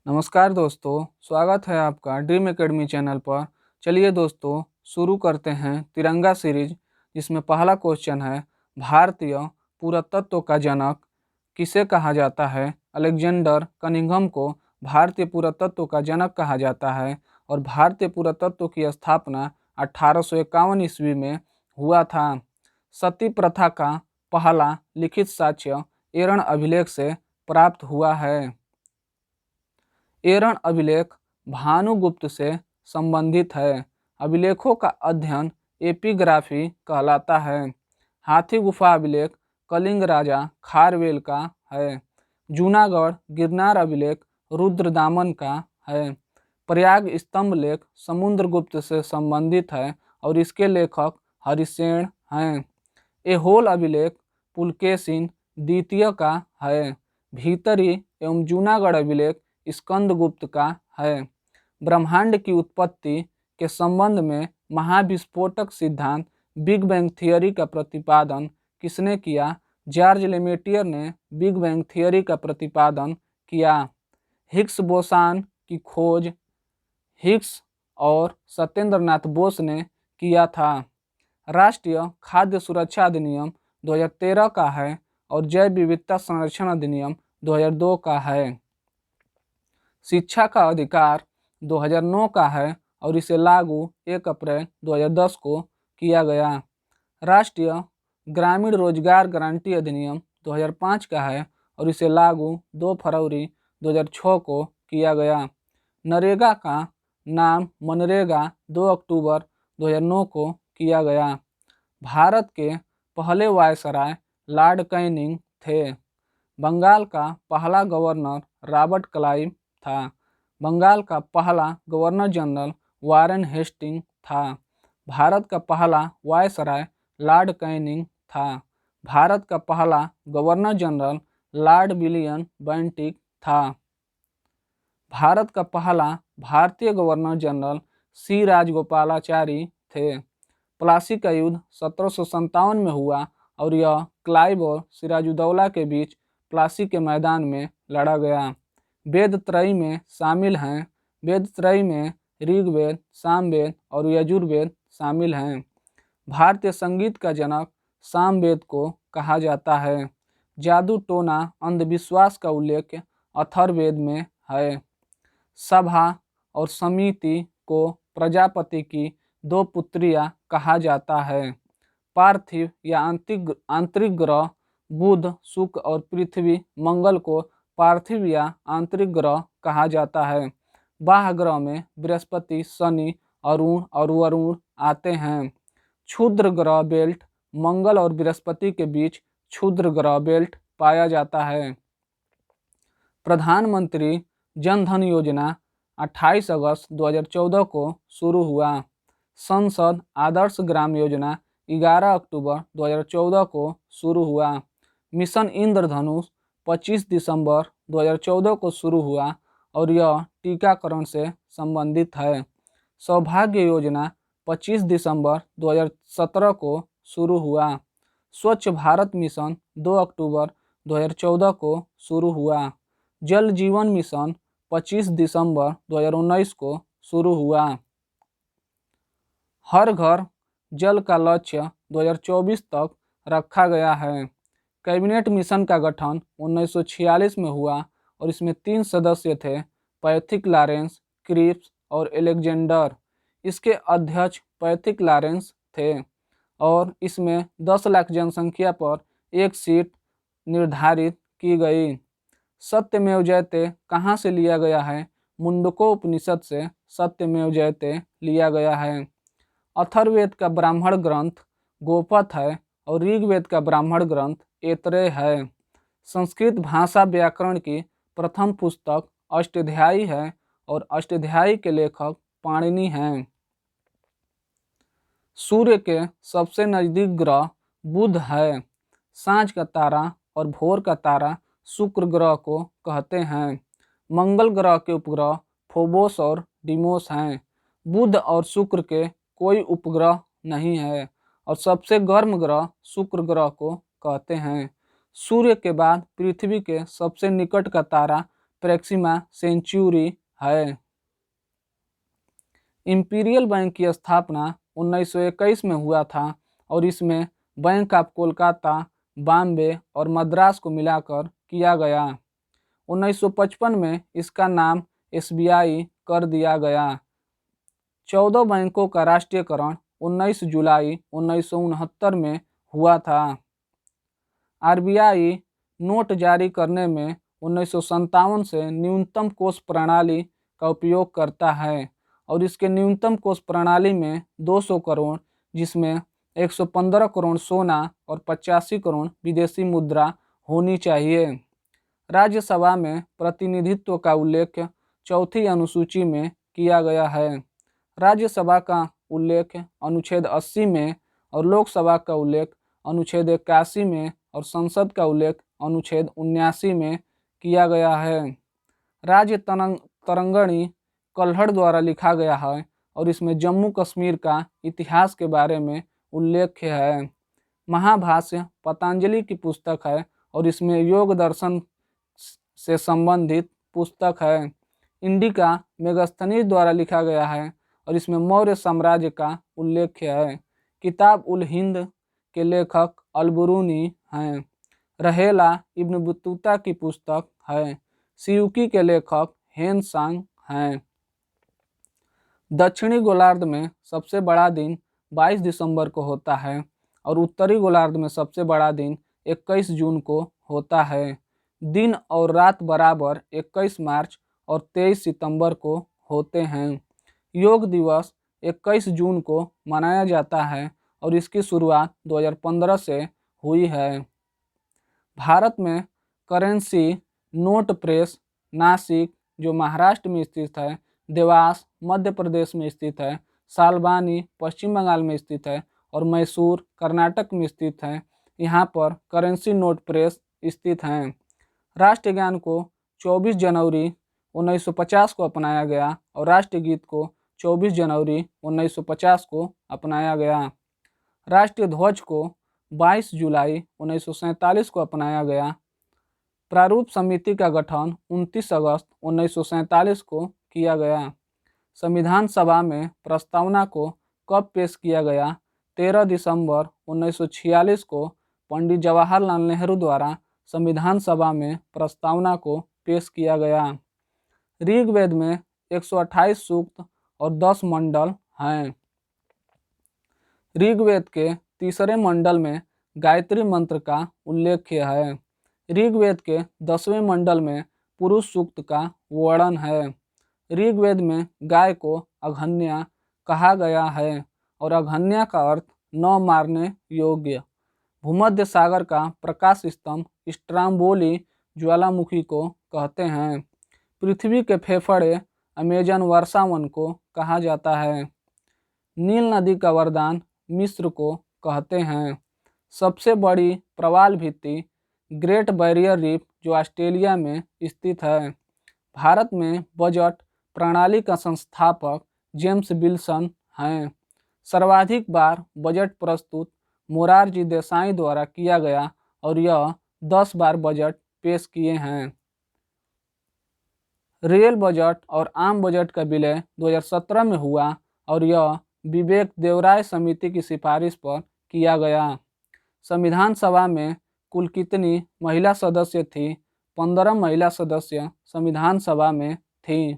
नमस्कार दोस्तों, स्वागत है आपका ड्रीम एकेडमी चैनल पर। चलिए दोस्तों, शुरू करते हैं तिरंगा सीरीज, जिसमें पहला क्वेश्चन है, भारतीय पुरातत्व का जनक किसे कहा जाता है। अलेक्जेंडर कनिंघम को भारतीय पुरातत्व का जनक कहा जाता है और भारतीय पुरातत्व की स्थापना 1851 ईस्वी में हुआ था। सती प्रथा का पहला लिखित साक्ष्य एरण अभिलेख से प्राप्त हुआ है। एरण अभिलेख भानुगुप्त से संबंधित है। अभिलेखों का अध्ययन एपिग्राफी कहलाता है। हाथी गुफा अभिलेख कलिंग राजा खारवेल का है। जूनागढ़ गिरनार अभिलेख रुद्रदामन का है। प्रयाग स्तंभ लेख समुद्रगुप्त से संबंधित है और इसके लेखक हरिसेन हैं। एहोल अभिलेख पुलकेशिन द्वितीय का है। भीतरी एवं जूनागढ़ अभिलेख स्कंदगुप्त का है। ब्रह्मांड की उत्पत्ति के संबंध में महाविस्फोटक सिद्धांत बिग बैंग थियरी का प्रतिपादन किसने किया। जॉर्ज लेमेटियर ने बिग बैंग थियरी का प्रतिपादन किया। हिग्स बोसान की खोज हिग्स और सत्येंद्र नाथ बोस ने किया था। राष्ट्रीय खाद्य सुरक्षा अधिनियम 2013 का है और जैव विविधता संरक्षण अधिनियम 2002 का है। शिक्षा का अधिकार 2009 का है और इसे लागू 1 अप्रैल 2010 को किया गया। राष्ट्रीय ग्रामीण रोजगार गारंटी अधिनियम 2005 का है और इसे लागू 2 फरवरी 2006 को किया गया। नरेगा का नाम मनरेगा 2 अक्टूबर 2009 को किया गया। भारत के पहले वायसराय लॉर्ड कैनिंग थे। बंगाल का पहला गवर्नर रॉबर्ट क्लाइव था। बंगाल का पहला गवर्नर जनरल वारेन हेस्टिंग था। भारत का पहला वायसराय लॉर्ड कैनिंग था। भारत का पहला governor general Lord William Bentinck था। भारत का पहला भारतीय गवर्नर जनरल सी राजगोपालाचारी थे। प्लासी का युद्ध 1757 में हुआ और यह क्लाइव और सिराजुद्दौला के बीच प्लासी के मैदान में लड़ा गया। वेद त्रयी में शामिल हैं। वेद त्रयी में ऋग्वेद, सामवेद और यजुर्वेद शामिल हैं। भारतीय संगीत का जनक सामवेद को कहा जाता है। जादू टोना अंधविश्वास का उल्लेख अथर्ववेद में है। सभा और समिति को प्रजापति की 2 पुत्रियां कहा जाता है। पार्थिव या आंतरिक ग्रह बुध, शुक्र और पृथ्वी, मंगल को पार्थिव या आंतरिक ग्रह कहा जाता है। बाह्य ग्रह में बृहस्पति, शनि, अरुण और वरुण आते हैं। क्षुद्र ग्रह बेल्ट मंगल और बृहस्पति के बीच क्षुद्र ग्रह बेल्ट पाया जाता है। प्रधानमंत्री जन धन योजना 28 अगस्त 2014 को शुरू हुआ। संसद आदर्श ग्राम योजना 11 अक्टूबर 2014 को शुरू हुआ। मिशन इंद्रधनुष 25 दिसंबर 2014 को शुरू हुआ और यह टीकाकरण से संबंधित है। सौभाग्य योजना 25 दिसंबर 2017 को शुरू हुआ। स्वच्छ भारत मिशन 2 अक्टूबर 2014 को शुरू हुआ। जल जीवन मिशन 25 दिसंबर 2019 को शुरू हुआ। हर घर जल का लक्ष्य 2024 तक रखा गया है। कैबिनेट मिशन का गठन 1946 में हुआ और इसमें 3 सदस्य थे, पैथिक लॉरेंस, क्रिप्स और एलेक्जेंडर। इसके अध्यक्ष पैथिक लॉरेंस थे और इसमें 10 लाख जनसंख्या पर 1 सीट निर्धारित की गई। सत्यमेव जयते कहाँ से लिया गया है। मुंडको उपनिषद से सत्यमेव जयते लिया गया है। अथर्ववेद का ब्राह्मण ग्रंथ गोपथ है और ऋग्वेद का ब्राह्मण ग्रंथ ऐतरेय है। संस्कृत भाषा व्याकरण की प्रथम पुस्तक अष्टाध्यायी है और अष्टाध्यायी के लेखक पाणिनि हैं। सूर्य के सबसे नजदीक ग्रह बुध है। सांझ का तारा और भोर का तारा शुक्र ग्रह को कहते हैं। मंगल ग्रह के उपग्रह फोबोस और डिमोस हैं। बुध और शुक्र के कोई उपग्रह नहीं है और सबसे गर्म ग्रह शुक्र ग्रह को कहते हैं। सूर्य के बाद पृथ्वी के सबसे निकट का तारा प्रैक्सिमा सेंचुरी है। इंपीरियल बैंक की स्थापना 1921 में हुआ था और इसमें बैंक ऑफ कोलकाता, बॉम्बे और मद्रास को मिलाकर किया गया। 1955 में इसका नाम SBI कर दिया गया। 14 बैंकों का राष्ट्रीयकरण 19 जुलाई 1969 में हुआ था। RBI नोट जारी करने में 1957 से न्यूनतम कोष प्रणाली का उपयोग करता है और इसके न्यूनतम कोष प्रणाली में 200 करोड़, जिसमें 115 करोड़ सोना और 85 करोड़ विदेशी मुद्रा होनी चाहिए। राज्यसभा में प्रतिनिधित्व का उल्लेख चौथी अनुसूची में किया गया है। राज्यसभा का उल्लेख अनुच्छेद 80 में और लोकसभा का उल्लेख अनुच्छेद 81 में और संसद का उल्लेख अनुच्छेद 79 में किया गया है। राज्य तरंगणी कल्हड़ द्वारा लिखा गया है और इसमें जम्मू कश्मीर का इतिहास के बारे में उल्लेख है। महाभाष्य पतंजलि की पुस्तक है और इसमें योग दर्शन से संबंधित पुस्तक है। इंडिका मेगास्थनीज द्वारा लिखा गया है और इसमें मौर्य साम्राज्य का उल्लेख है। किताब उल हिंद के लेखक अल-बुरूनी हैं। रहेला इब्न बतूता की पुस्तक है। सियूकी के लेखक हेन सांग हैं। दक्षिणी गोलार्ध में सबसे बड़ा दिन 22 दिसंबर को होता है और उत्तरी गोलार्ध में सबसे बड़ा दिन 21 जून को होता है। दिन और रात बराबर 21 मार्च और 23 सितंबर को होते हैं। योग दिवस 21 जून को मनाया जाता है और इसकी शुरुआत 2015 से हुई है। भारत में करेंसी नोट प्रेस नासिक जो महाराष्ट्र में स्थित है, देवास मध्य प्रदेश में स्थित है, सालबानी पश्चिम बंगाल में स्थित है और मैसूर कर्नाटक में स्थित है। यहाँ पर करेंसी नोट प्रेस स्थित हैं। राष्ट्रगान को 24 जनवरी 1950 को अपनाया गया और राष्ट्रगीत को 24 जनवरी 1950 को अपनाया गया। राष्ट्रीय ध्वज को 22 जुलाई 1947 को अपनाया गया। प्रारूप समिति का गठन 29 अगस्त 1947 को किया गया। संविधान सभा में प्रस्तावना को कब पेश किया गया? 13 दिसंबर 1946 को पंडित जवाहरलाल नेहरू द्वारा संविधान सभा में प्रस्तावना को पेश किया गया। ऋग्वेद में 128 सूक्त और 10 मंडल हैं। ऋग्वेद के तीसरे मंडल में गायत्री मंत्र का उल्लेख है। ऋग्वेद के 10वें मंडल में पुरुष सूक्त का वर्णन है। ऋग्वेद में गाय को अघन्या कहा गया है और अघन्या का अर्थ न मारने योग्य। भूमध्य सागर का प्रकाश स्तंभ स्ट्राम्बोली ज्वालामुखी को कहते हैं। पृथ्वी के फेफड़े अमेजन वर्षावन को कहा जाता है। नील नदी का वरदान मिस्र को कहते हैं। सबसे बड़ी प्रवाल भित्ति ग्रेट बैरियर रीफ जो ऑस्ट्रेलिया में स्थित है। भारत में बजट प्रणाली का संस्थापक जेम्स विल्सन हैं। सर्वाधिक बार बजट प्रस्तुत मोरारजी देसाई द्वारा किया गया और यह 10 बार बजट पेश किए हैं। रेल बजट और आम बजट का विलय 2017 में हुआ और यह विवेक देवराय समिति की सिफारिश पर किया गया। संविधान सभा में कुल कितनी महिला सदस्य थी? 15 महिला सदस्य संविधान सभा में थी।